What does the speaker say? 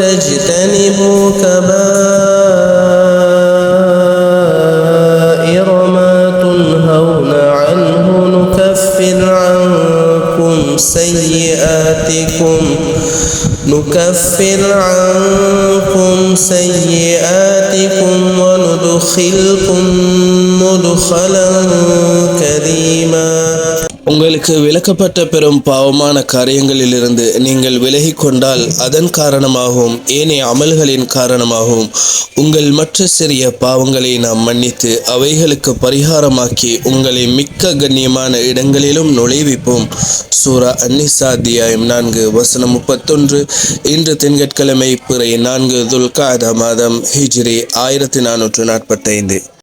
تجتنبوا كبائر ما تنهون عنه نكفر عنكم سيئاتكم وندخلكم مدخلا كريما. உங்களுக்கு விலக்கப்பட்ட பெரும் பாவமான காரியங்களிலிருந்து நீங்கள் விலகிக் கொண்டால் அதன் காரணமாகவும் ஏனைய அமல்களின் காரணமாகவும் உங்கள் மற்ற சிறிய பாவங்களை நாம் மன்னித்து அவைகளுக்கு பரிகாரமாக்கி உங்களை மிக்க கண்ணியமான இடங்களிலும் நுழைவிப்போம். சூரா அந்நிசா அத்தியாயம் 4 வசனம் 31. இன்று திங்கட்கிழமை பிறை 4 துல்காதா மாதம் ஹிஜ்ரி 1445.